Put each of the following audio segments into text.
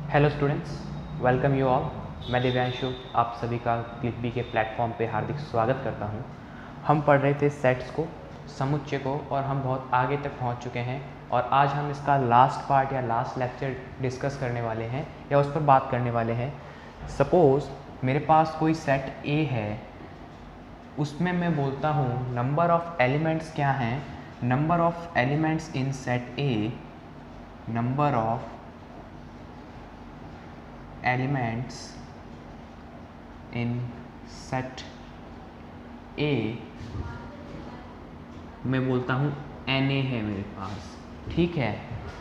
Hello students, welcome you all. मैं दिव्यांशु आप सभी का क्लिक बी के प्लेटफॉर्म पे हार्दिक स्वागत करता हूं। हम पढ़ रहे थे सेट्स को, समुच्चय को, और हम बहुत आगे तक पहुंच चुके हैं। और आज हम इसका लास्ट पार्ट या लास्ट लेक्चर डिस्कस करने वाले हैं या उस पर बात करने वाले हैं। सपोज़ मेरे पास कोई सेट ए है, उसमें मैं बोलता हूँ नंबर ऑफ़ एलिमेंट्स क्या हैं। Number of elements in set A, number of elements in set ए मैं बोलता हूँ एन ए है मेरे पास, ठीक है।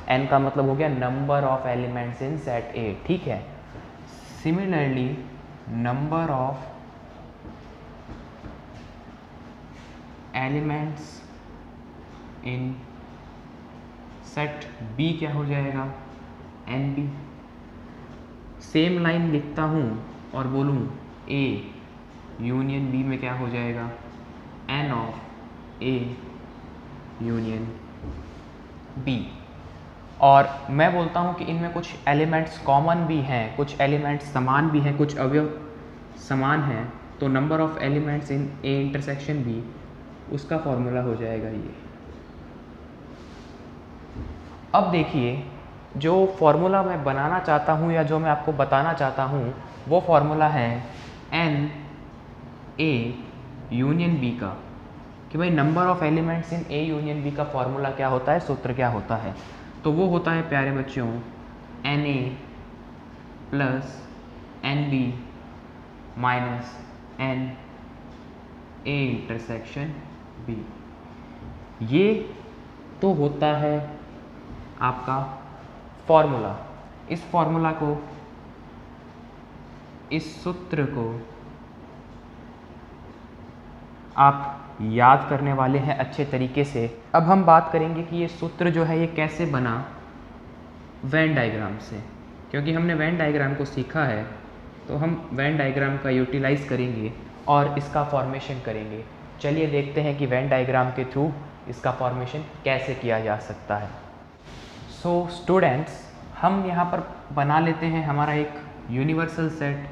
एन का मतलब हो गया number of elements in set A, ठीक है। Similarly number of elements in set B क्या हो जाएगा, एन बी। सेम लाइन लिखता हूँ और बोलूँ ए यूनियन बी में क्या हो जाएगा, N of A union B. और मैं बोलता हूँ कि इनमें कुछ एलिमेंट्स कॉमन भी हैं, कुछ एलिमेंट्स समान भी हैं, कुछ अवयव समान हैं। तो number of elements in A intersection B, उसका फॉर्मूला हो जाएगा ये। अब देखिए, जो फॉर्मूला मैं बनाना चाहता हूँ या जो मैं आपको बताना चाहता हूँ वो फॉर्मूला है एन ए यूनियन बी का, कि भाई number of elements in A union B का फॉर्मूला क्या होता है, सूत्र क्या होता है। तो वो होता है प्यारे बच्चों N A plus N B minus N A intersection B. ये तो होता है आपका फॉर्मूला। इस फॉर्मूला को, इस सूत्र को आप याद करने वाले हैं अच्छे तरीके से। अब हम बात करेंगे कि ये सूत्र जो है ये कैसे बना वेन डायग्राम से, क्योंकि हमने वेन डायग्राम को सीखा है तो हम वेन डायग्राम का यूटिलाइज करेंगे और इसका फॉर्मेशन करेंगे। चलिए देखते हैं कि वेन डायग्राम के थ्रू इसका फॉर्मेशन कैसे किया जा सकता है। सो स्टूडेंट्स, हम यहाँ पर बना लेते हैं हमारा एक यूनिवर्सल सेट।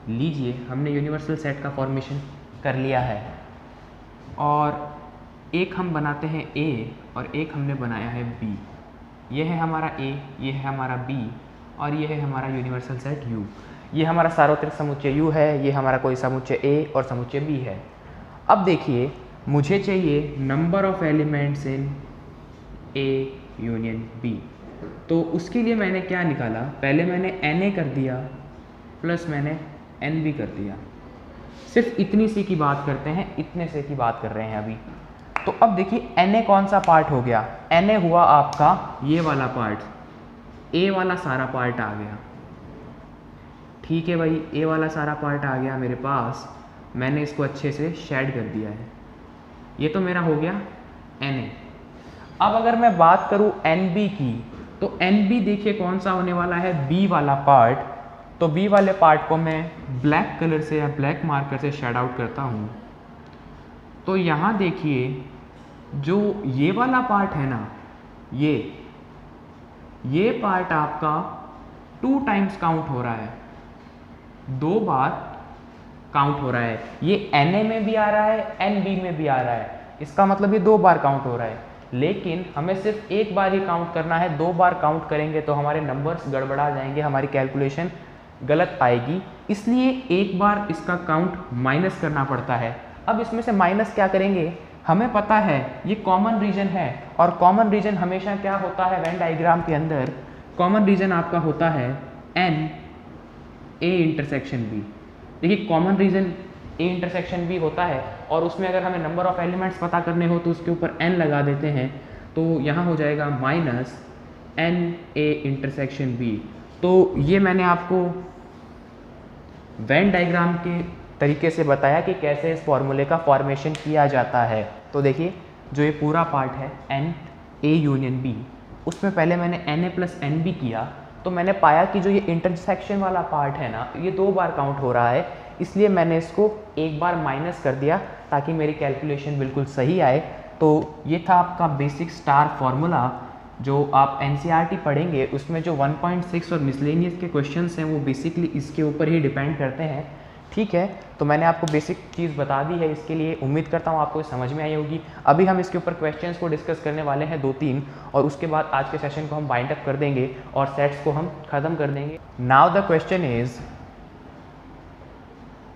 लीजिए, हमने यूनिवर्सल सेट का फॉर्मेशन कर लिया है और एक हम बनाते हैं ए और एक हमने बनाया है बी। ये है हमारा ए, ये है हमारा बी और ये है हमारा यूनिवर्सल सेट यू। ये हमारा सार्वत्रिक समुच्चय यू है, ये हमारा कोई समुच्चय ए और समुच्चय बी है। अब देखिए, मुझे चाहिए number of elements in A union B. तो उसके लिए मैंने क्या निकाला, पहले मैंने एन ए कर दिया प्लस मैंने एन बी कर दिया। सिर्फ इतनी सी की बात करते हैं, इतने से की बात कर रहे हैं अभी। तो अब देखिए एन ए कौन सा पार्ट हो गया, एन ए हुआ आपका ये वाला पार्ट, ए वाला सारा पार्ट आ गया, ठीक है भाई। ए वाला सारा पार्ट आ गया मेरे पास, मैंने इसको अच्छे से शेड कर दिया है। ये तो मेरा हो गया एन ए। अब अगर मैं बात करूं एन बी की, तो एन बी देखिए कौन सा होने वाला है, बी वाला पार्ट। तो बी वाले पार्ट को मैं ब्लैक कलर से या ब्लैक मार्कर से शेड आउट करता हूं। तो यहाँ देखिए, जो ये वाला पार्ट है ना, ये पार्ट आपका 2 टाइम्स काउंट हो रहा है, 2 बार काउंट हो रहा है। ये एन ए में भी आ रहा है, एन बी में भी आ रहा है, इसका मतलब ये 2 बार काउंट हो रहा है। लेकिन हमें सिर्फ एक बार ही काउंट करना है, 2 बार काउंट करेंगे तो हमारे नंबर्स गड़बड़ा जाएंगे, हमारी कैलकुलेशन गलत आएगी। इसलिए एक बार इसका काउंट माइनस करना पड़ता है। अब इसमें से माइनस क्या करेंगे, हमें पता है ये कॉमन रीजन है, और कॉमन रीजन हमेशा क्या होता है वेन डायग्राम के अंदर, कॉमन रीजन आपका होता है एन ए इंटरसेक्शन बी। देखिए common region A intersection B होता है, और उसमें अगर हमें नंबर ऑफ एलिमेंट्स पता करने हो तो उसके ऊपर एन लगा देते हैं, तो यहाँ हो जाएगा minus N A intersection B. तो ये मैंने आपको वेन डायग्राम के तरीके से बताया कि कैसे इस फॉर्मूले का फॉर्मेशन किया जाता है। तो देखिए, जो ये पूरा पार्ट है एन ए यूनियन बी, उसमें पहले मैंने N A plus N B किया, तो मैंने पाया कि जो ये इंटरसेक्शन वाला पार्ट है ना, ये 2 बार काउंट हो रहा है, इसलिए मैंने इसको एक बार माइनस कर दिया ताकि मेरी कैलकुलेशन बिल्कुल सही आए। तो ये था आपका बेसिक स्टार फॉर्मूला जो आप NCERT पढ़ेंगे उसमें जो 1.6 और मिसलेनियस के क्वेश्चंस हैं वो बेसिकली इसके ऊपर ही डिपेंड करते हैं। ठीक है, तो मैंने आपको बेसिक चीज़ बता दी है, इसके लिए उम्मीद करता हूँ आपको समझ में आई होगी। अभी हम इसके ऊपर क्वेश्चंस को डिस्कस करने वाले हैं 2-3, और उसके बाद आज के सेशन को हम बाइंड अप कर देंगे और सेट्स को हम ख़त्म कर देंगे। Now the question is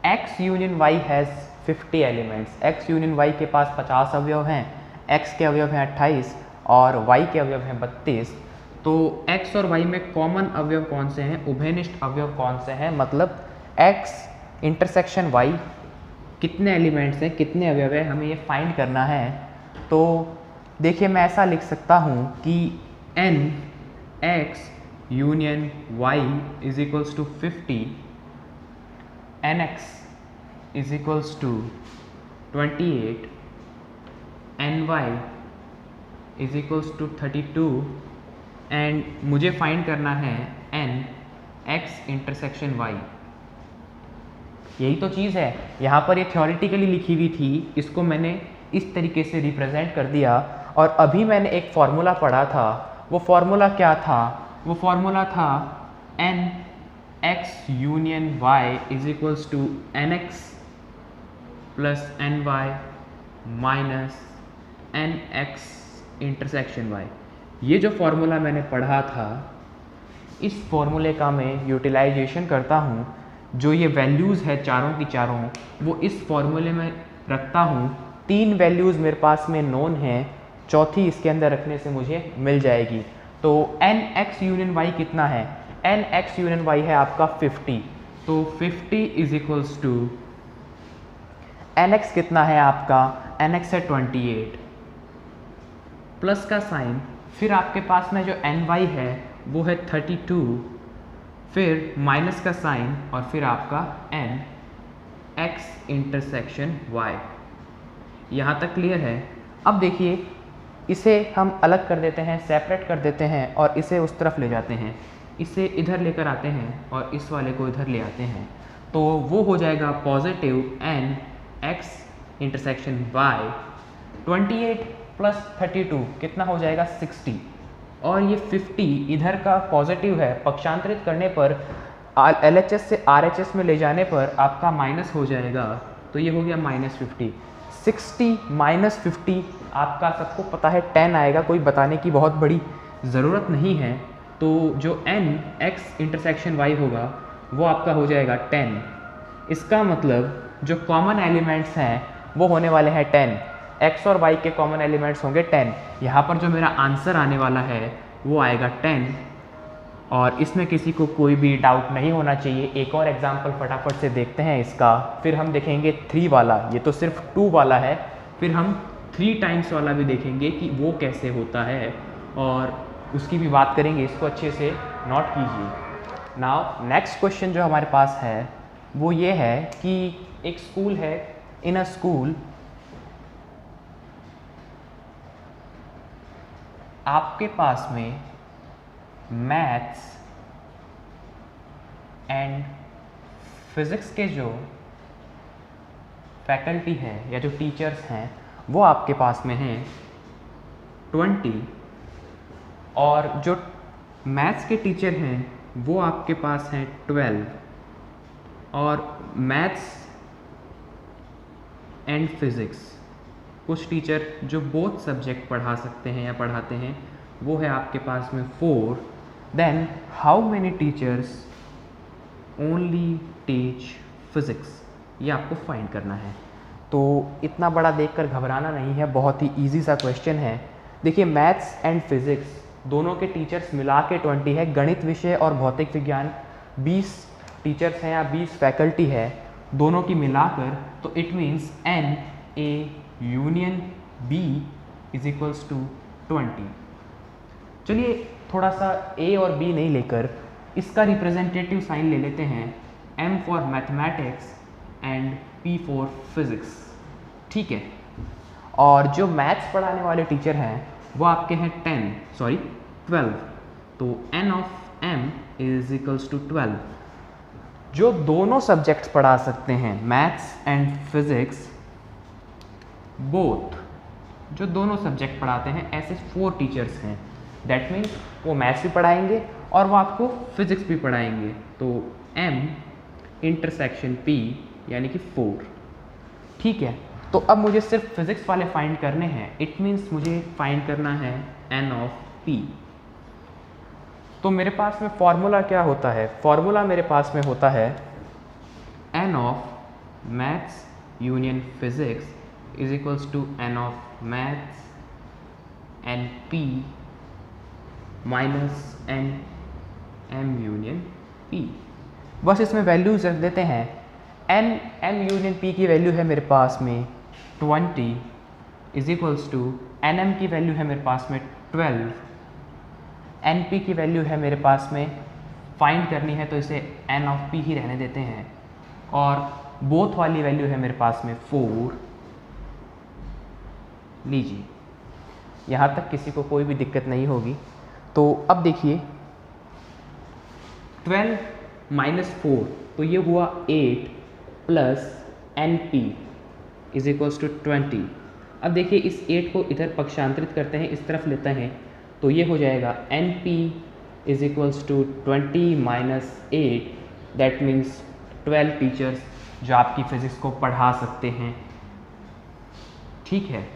X union Y has 50 elements. X union Y के पास 50 अवयव हैं, X के अवयव हैं 28 और Y के अवयव हैं 32। तो X और Y में कॉमन अवयव कौन से हैं, उभयनिष्ठ अवयव कौन से हैं, मतलब X इंटरसेक्शन Y कितने एलिमेंट्स हैं, कितने अवयव हैं, हमें ये फाइंड करना है। तो देखिए मैं ऐसा लिख सकता हूँ कि N X union Y is equals to 50, NX is equals to 28, NY is equals to 32 and मुझे फाइंड करना है N X इंटरसेक्शन Y। यही तो चीज़ है, यहाँ पर ये थ्योरेटिकली लिखी हुई थी, इसको मैंने इस तरीके से रिप्रेजेंट कर दिया। और अभी मैंने एक फॉर्मूला पढ़ा था, वो फॉर्मूला क्या था, वो फॉर्मूला था N X union Y is equals to NX plus NY minus NX intersection Y। ये जो फॉर्मूला मैंने पढ़ा था, इस फॉर्मूले का मैं यूटिलाइजेशन करता हूँ। जो ये वैल्यूज़ है चारों की चारों, वो इस फॉर्मूले में रखता हूँ। 3 वैल्यूज़ मेरे पास में नोन हैं, चौथी इसके अंदर रखने से मुझे मिल जाएगी। तो NX यूनियन Y कितना है, NX यूनियन Y है आपका 50, तो 50 इज इक्वल्स टू NX कितना है आपका, NX है 28, प्लस का साइन, फिर आपके पास में जो NY है वो है 32, फिर माइनस का साइन और फिर आपका N X इंटरसेक्शन Y। यहाँ तक क्लियर है। अब देखिए इसे हम अलग कर देते हैं, सेपरेट कर देते हैं और इसे उस तरफ ले जाते हैं, इसे इधर लेकर आते हैं और इस वाले को इधर ले आते हैं, तो वो हो जाएगा positive N X intersection Y। 28 plus 32 कितना हो जाएगा 60, और ये 50 इधर का पॉजिटिव है, पक्षांतरित करने पर LHS से RHS में ले जाने पर आपका माइनस हो जाएगा, तो ये हो गया -50। 60 माइनस 50 आपका सबको पता है 10 आएगा, कोई बताने की बहुत बड़ी ज़रूरत नहीं है। तो जो N X इंटरसेक्शन Y होगा वो आपका हो जाएगा 10। इसका मतलब जो कॉमन एलिमेंट्स हैं वो होने वाले हैं 10, X और Y के कॉमन एलिमेंट्स होंगे 10। यहाँ पर जो मेरा आंसर आने वाला है वो आएगा 10, और इसमें किसी को कोई भी डाउट नहीं होना चाहिए। एक और एग्जांपल फटाफट से देखते हैं इसका, फिर हम देखेंगे 3 वाला, ये तो सिर्फ 2 वाला है, फिर हम 3 टाइम्स वाला भी देखेंगे कि वो कैसे होता है, और उसकी भी बात करेंगे। इसको अच्छे से नोट कीजिए। नाउ नेक्स्ट क्वेश्चन जो हमारे पास है वो ये है कि एक स्कूल है, इन अ स्कूल आपके पास में मैथ्स एंड फिज़िक्स के जो फैकल्टी है या जो टीचर्स हैं वो आपके पास में हैं 20, और जो मैथ्स के टीचर हैं वो आपके पास हैं 12, और मैथ्स एंड फिज़िक्स कुछ टीचर जो बोथ सब्जेक्ट पढ़ा सकते हैं या पढ़ाते हैं वो है आपके पास में 4। Then how many teachers only teach physics, ये आपको फाइंड करना है। तो इतना बड़ा देखकर घबराना नहीं है, बहुत ही इजी सा क्वेश्चन है। देखिए मैथ्स एंड फिज़िक्स दोनों के टीचर्स मिला के 20 है, गणित विषय और भौतिक विज्ञान 20 टीचर्स हैं या 20 फैकल्टी है, दोनों की मिलाकर, तो it means N A union B is equals to 20। चलिए थोड़ा सा A और B नहीं लेकर इसका रिप्रेजेंटेटिव साइन ले लेते हैं, M for mathematics and P for physics. ठीक है, और जो मैथ्स पढ़ाने वाले टीचर हैं वो आपके हैं 12, तो N of M is equals to 12। जो दोनों सब्जेक्ट्स पढ़ा सकते हैं मैथ्स एंड फिज़िक्स बोथ, जो दोनों सब्जेक्ट पढ़ाते हैं ऐसे 4 टीचर्स हैं। दैट मीन्स वो मैथ्स भी पढ़ाएंगे और वो आपको फिज़िक्स भी पढ़ाएंगे। तो M इंटरसेक्शन P यानी कि 4। ठीक है, तो अब मुझे सिर्फ फिज़िक्स वाले फाइंड करने हैं। इट मीन्स मुझे फाइंड करना है N ऑफ P। तो मेरे पास में फॉर्मूला क्या होता है? फॉर्मूला मेरे पास में होता है N of maths union physics is equals to N of maths N P minus N M union P। बस इसमें वैल्यूज रख देते हैं। एन M यूनियन P की वैल्यू है मेरे पास में 20 is equals to N M की वैल्यू है मेरे पास में 12, एन P की वैल्यू है मेरे पास में, फाइंड करनी है तो इसे N ऑफ P ही रहने देते हैं, और बोथ वाली वैल्यू है मेरे पास में 4। लीजिए, यहाँ तक किसी को कोई भी दिक्कत नहीं होगी। तो अब देखिए 12 माइनस 4, तो ये हुआ 8 plus NP is equals to 20। अब देखिए इस 8 को इधर पक्षांतरित करते हैं, इस तरफ लेते हैं, तो ये हो जाएगा NP is equals to 20 minus 8, that means 12 teachers जो आपकी फिज़िक्स को पढ़ा सकते हैं। ठीक है,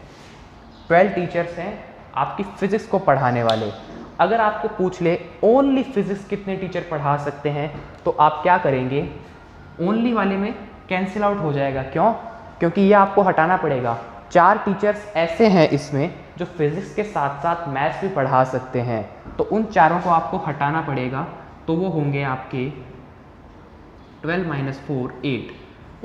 12 टीचर्स हैं आपकी फ़िज़िक्स को पढ़ाने वाले। अगर आपको पूछ ले ओनली फिज़िक्स कितने टीचर पढ़ा सकते हैं, तो आप क्या करेंगे? ओनली वाले में कैंसिल आउट हो जाएगा। क्यों? क्योंकि ये आपको हटाना पड़ेगा। 4 टीचर्स ऐसे हैं इसमें जो फिज़िक्स के साथ साथ मैथ्स भी पढ़ा सकते हैं, तो उन चारों को आपको हटाना पड़ेगा। तो वो होंगे आपके 12 माइनस 4 8।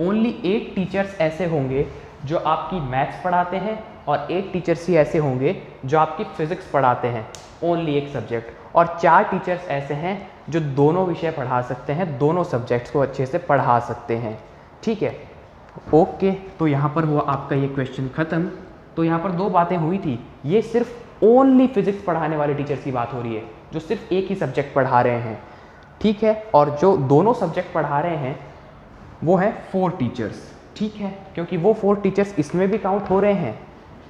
ओनली 8 टीचर्स ऐसे होंगे जो आपकी मैथ्स पढ़ाते हैं, और 8 टीचर्स ही ऐसे होंगे जो आपकी फ़िज़िक्स पढ़ाते हैं, ओनली एक सब्जेक्ट। और 4 टीचर्स ऐसे हैं जो दोनों विषय पढ़ा सकते हैं, दोनों सब्जेक्ट्स को अच्छे से पढ़ा सकते हैं। ठीक है, ओके। तो यहाँ पर हुआ आपका ये क्वेश्चन ख़त्म। तो यहाँ पर 2 बातें हुई थी। ये सिर्फ ओनली फिज़िक्स पढ़ाने वाले टीचर्स की बात हो रही है जो सिर्फ एक ही सब्जेक्ट पढ़ा रहे हैं। ठीक है, और जो दोनों सब्जेक्ट पढ़ा रहे हैं वो हैं 4 टीचर्स। ठीक है, क्योंकि वो 4 टीचर्स इसमें भी काउंट हो रहे हैं।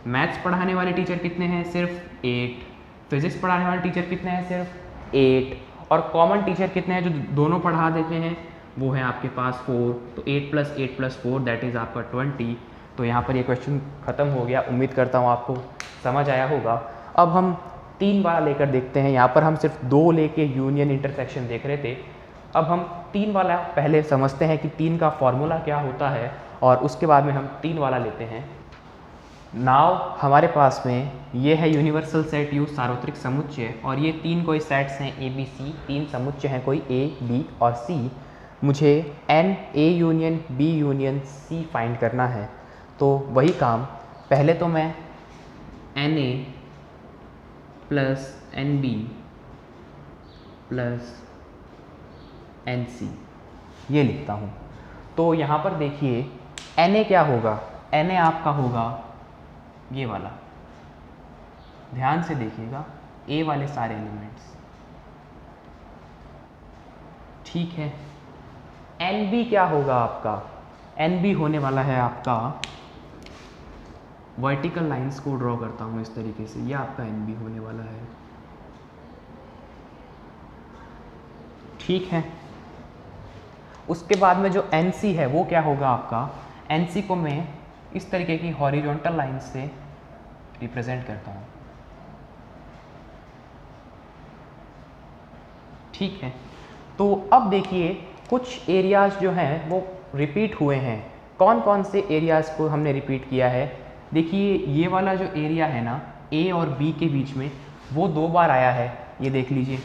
मैथ्स पढ़ाने वाले टीचर कितने हैं? सिर्फ 8। फिज़िक्स पढ़ाने वाले टीचर कितने हैं? सिर्फ 8। और कॉमन टीचर कितने हैं जो दोनों पढ़ा देते हैं? वो है आपके पास 4। तो 8 प्लस 8 प्लस 4 दैट इज़ आपका 20। तो यहाँ पर ये क्वेश्चन ख़त्म हो गया। उम्मीद करता हूँ आपको समझ आया होगा। अब हम 3 वाला लेकर देखते हैं। यहाँ पर हम सिर्फ 2 लेके यूनियन इंटरसेक्शन देख रहे थे। अब हम 3 वाला पहले समझते हैं कि 3 का फॉर्मूला क्या होता है, और उसके बाद में हम 3 वाला लेते हैं। नाउ हमारे पास में ये है यूनिवर्सल सेट यू, सार्वत्रिक समुच्चय, और ये 3 कोई सेट्स हैं ABC। 3 समुच्चय हैं कोई A, B और C। मुझे N A union B union C find करना है। तो वही काम, पहले तो मैं NA plus NB plus NC ये लिखता हूँ। तो यहाँ पर देखिए NA क्या होगा? NA आपका होगा ये वाला, ध्यान से देखिएगा, A वाले सारे एलिमेंट्स। ठीक है, NB क्या होगा आपका? NB होने वाला है आपका, वर्टिकल लाइंस को ड्रॉ करता हूँ इस तरीके से, ये आपका NB होने वाला है। ठीक है, उसके बाद में जो NC है वो क्या होगा आपका? NC को मैं इस तरीके की हॉरिजॉन्टल लाइन से रिप्रेजेंट करता हूँ। ठीक है, तो अब देखिए कुछ एरियाज जो हैं वो रिपीट हुए हैं। कौन कौन से एरियाज़ को हमने रिपीट किया है? देखिए ये वाला जो एरिया है ना A और B के बीच में, वो 2 बार आया है। ये देख लीजिए,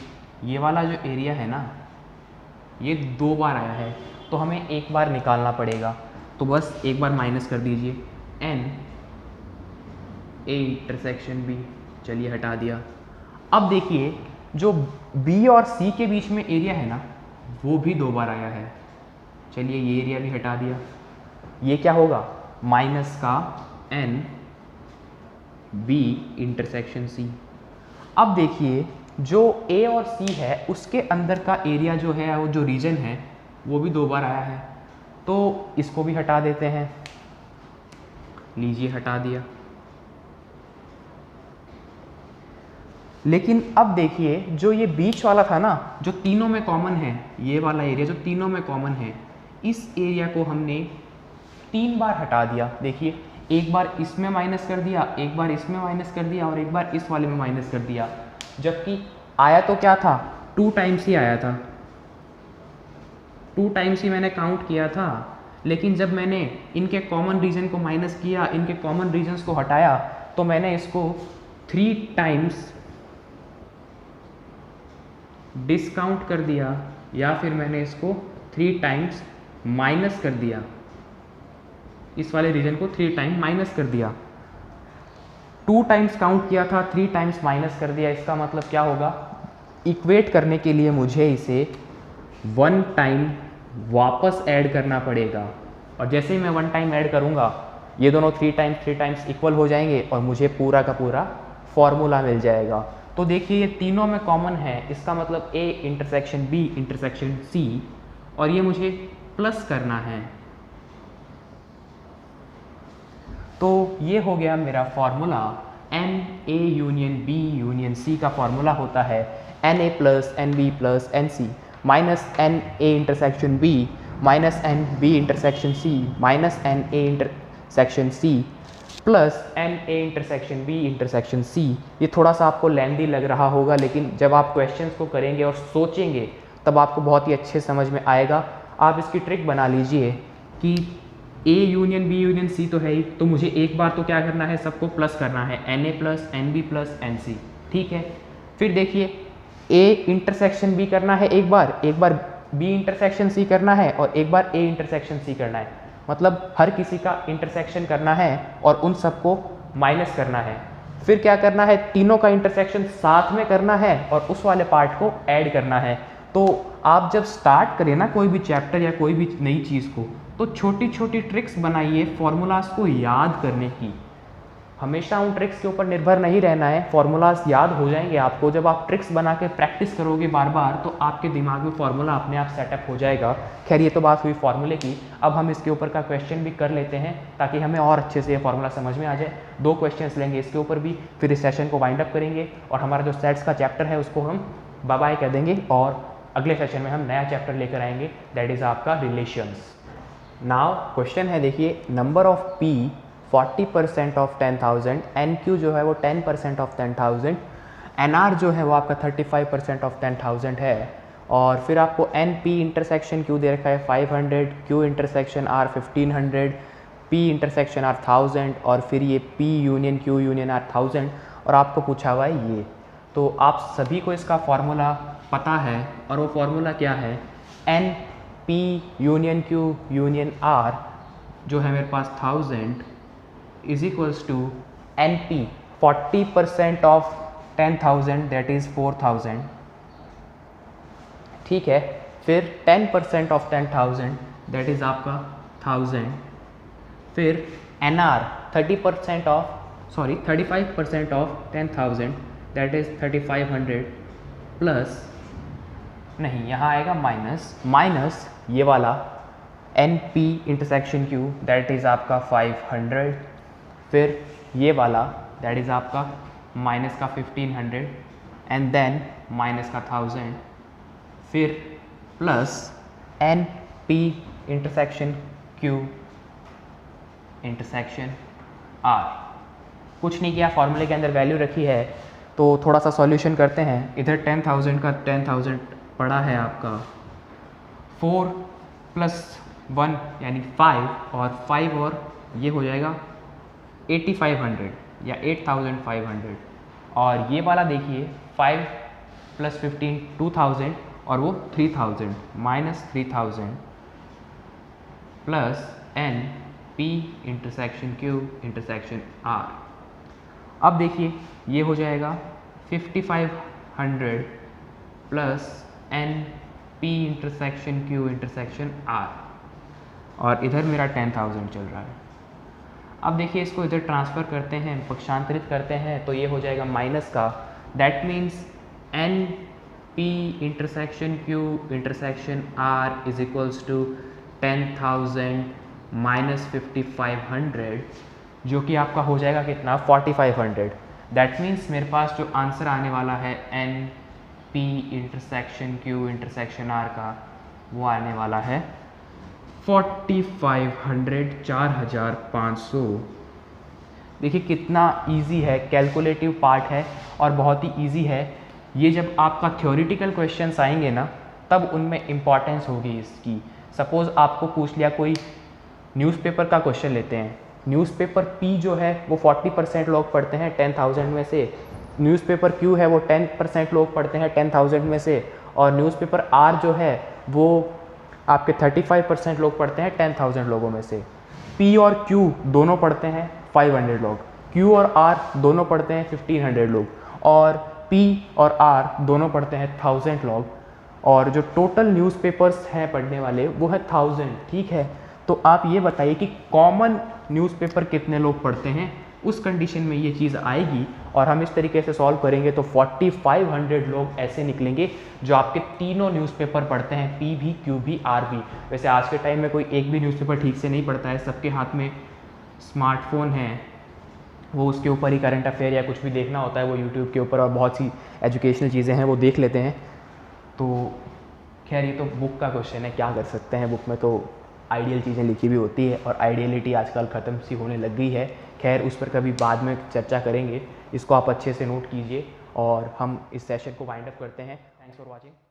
ये वाला जो एरिया है ना ये 2 बार आया है, तो हमें एक बार निकालना पड़ेगा। तो बस एक बार माइनस कर दीजिए N A इंटरसेक्शन B, चलिए हटा दिया। अब देखिए जो B और C के बीच में एरिया है ना वो भी 2 बार आया है, चलिए ये एरिया भी हटा दिया। ये क्या होगा? माइनस का N B इंटरसेक्शन C। अब देखिए जो A और C है उसके अंदर का एरिया जो है, वो जो रीजन है वो भी 2 बार आया है, तो इसको भी हटा देते हैं। लीजिए हटा दिया। लेकिन अब देखिए जो ये बीच वाला था ना, जो तीनों में कॉमन है, ये वाला एरिया जो तीनों में कॉमन है, इस एरिया को हमने 3 बार हटा दिया। देखिए एक बार इसमें माइनस कर दिया, एक बार इसमें माइनस कर दिया और एक बार इस वाले में माइनस कर दिया। जबकि आया तो क्या था, 2 टाइम्स ही आया था, 2 टाइम्स ही मैंने काउंट किया था। लेकिन जब मैंने इनके कॉमन रीजन को माइनस किया, इनके कॉमन रीजन्स को हटाया, तो मैंने इसको 3 टाइम्स डिस्काउंट कर दिया, या फिर मैंने इसको 3 टाइम्स माइनस कर दिया, इस वाले रीजन को 3 टाइम माइनस कर दिया। 2 टाइम्स काउंट किया था, 3 टाइम्स माइनस कर दिया। इसका मतलब क्या होगा, इक्वेट करने के लिए मुझे इसे 1 टाइम वापस ऐड करना पड़ेगा, और जैसे ही मैं 1 टाइम ऐड करूँगा ये दोनों 3 टाइम्स इक्वल हो जाएंगे और मुझे पूरा का पूरा फॉर्मूला मिल जाएगा। तो देखिए ये तीनों में कॉमन है, इसका मतलब A intersection B intersection C, और ये मुझे प्लस करना है। तो ये हो गया मेरा formula. NA union B union C का फॉर्मूला होता है NA plus NB plus NC minus NA intersection B minus NB intersection C minus NA intersection C plus NA intersection B intersection C। ये थोड़ा सा आपको लेंदी लग रहा होगा, लेकिन जब आप क्वेश्चंस को करेंगे और सोचेंगे तब आपको बहुत ही अच्छे समझ में आएगा। आप इसकी ट्रिक बना लीजिए कि A union B union C तो है ही, तो मुझे एक बार तो क्या करना है, सबको प्लस करना है, NA plus NB plus NC, ठीक है। फिर देखिए A इंटरसेक्शन B करना है एक बार B इंटरसेक्शन C करना है और एक बार A इंटरसेक्शन C करना है। मतलब हर किसी का इंटरसेक्शन करना है और उन सबको माइनस करना है। फिर क्या करना है, तीनों का इंटरसेक्शन साथ में करना है और उस वाले पार्ट को ऐड करना है। तो आप जब स्टार्ट करें ना कोई भी चैप्टर या कोई भी नई चीज़ को, तो छोटी छोटी ट्रिक्स बनाइए फॉर्मूलाज को याद करने की। हमेशा उन ट्रिक्स के ऊपर निर्भर नहीं रहना है, फॉर्मूलाज याद हो जाएंगे आपको। जब आप ट्रिक्स बना के प्रैक्टिस करोगे बार बार, तो आपके दिमाग में फॉर्मूला अपने आप सेटअप हो जाएगा। खैर ये तो बात हुई फॉर्मूले की। अब हम इसके ऊपर का क्वेश्चन भी कर लेते हैं ताकि हमें और अच्छे से ये फॉर्मूला समझ में आ जाए। 2 क्वेश्चंस लेंगे इसके ऊपर भी, फिर इस सेशन को वाइंड अप करेंगे और हमारा जो सेट्स का चैप्टर है उसको हम बाय बाय कह देंगे और अगले सेशन में हम नया चैप्टर लेकर आएंगे, दैट इज़ आपका रिलेशंस। नाउ क्वेश्चन है, देखिए number of P 40% of 10,000, NQ जो है वो 10% ऑफ 10,000, NR जो है वो आपका 35% ऑफ 10,000 है, और फिर आपको NP इंटरसेक्शन Q दे रखा है 500, Q intersection R 1500, P intersection R 1000, और फिर ये P union Q union R 1000, और आपको पूछा हुआ है ये। तो आप सभी को इसका फॉर्मूला पता है, और वो फॉर्मूला क्या है, NP union Q union R जो है मेरे पास 1000 is equals to NP 40% of 10,000 that is 4,000, ठीक है। फिर 10% ऑफ 10,000 दैट इज़ आपका 1000, फिर NR 35% of 10,000 that is 3,500 plus, नहीं यहाँ आएगा माइनस ये वाला NP intersection Q that is आपका 500, फिर ये वाला दैट इज़ आपका माइनस का 1500 एंड देन माइनस का 1000, फिर plus NP intersection Q intersection R। कुछ नहीं किया, फॉर्मूले के अंदर वैल्यू रखी है। तो थोड़ा सा सॉल्यूशन करते हैं। इधर 10,000 का 10,000 पड़ा है आपका 4 + 1 यानी 5, और 5 और ये हो जाएगा 8500 या 8500, और ये वाला देखिए 5 + 15 2000 और वो 3000 minus 3000 plus NP intersection Q intersection R। अब देखिए ये हो जाएगा 5500 plus NP intersection Q intersection R, और इधर मेरा 10,000 चल रहा है। अब देखिए इसको इधर ट्रांसफ़र करते हैं, पक्षांतरित करते हैं, तो ये हो जाएगा माइनस का, that means NP intersection Q intersection R is equals to 10,000 minus 5500, जो कि आपका हो जाएगा कितना 4500। दैट मीन्स मेरे पास जो आंसर आने वाला है N P intersection Q intersection R का, वो आने वाला है 4500, 4500। देखिए कितना इजी है, कैलकुलेटिव पार्ट है और बहुत ही इजी है। ये जब आपका थ्योरेटिकल क्वेश्चंस आएंगे ना, तब उनमें इम्पॉर्टेंस होगी इसकी। सपोज़ आपको पूछ लिया कोई न्यूज़पेपर का क्वेश्चन लेते हैं, न्यूज़पेपर पी जो है वो 40% लोग पढ़ते हैं 10,000 में से, न्यूज़पेपर क्यू है वो 10% लोग पढ़ते हैं 10,000 में से, और न्यूज़पेपर आर जो है वो आपके 35% लोग पढ़ते हैं 10,000 लोगों में से। पी और क्यू दोनों पढ़ते हैं 500 लोग, क्यू और आर दोनों पढ़ते हैं 1500 लोग, और पी और आर दोनों पढ़ते हैं 1000 लोग, और जो टोटल न्यूज़पेपर्स हैं पढ़ने वाले वो है 1000। ठीक है, तो आप ये बताइए कि कॉमन न्यूज़पेपर कितने लोग पढ़ते हैं। उस कंडीशन में ये चीज़ आएगी और हम इस तरीके से सॉल्व करेंगे तो 4500 लोग ऐसे निकलेंगे जो आपके तीनों न्यूज़पेपर पढ़ते हैं, पी भी, क्यू भी, आर भी। वैसे आज के टाइम में कोई एक भी न्यूज़पेपर ठीक से नहीं पढ़ता है, सबके हाथ में स्मार्टफोन है, वो उसके ऊपर ही करंट अफेयर या कुछ भी देखना होता है वो यूट्यूब के ऊपर, और बहुत सी एजुकेशनल चीज़ें हैं वो देख लेते हैं। तो खैर ये तो बुक का क्वेश्चन है, क्या कर सकते हैं, बुक में तो आइडियल चीज़ें लिखी भी होती है और आइडियलिटी आजकल ख़त्म सी होने लग गई है। खैर उस पर कभी बाद में चर्चा करेंगे, इसको आप अच्छे से नोट कीजिए और हम इस सेशन को वाइंड अप करते हैं। Thanks for watching.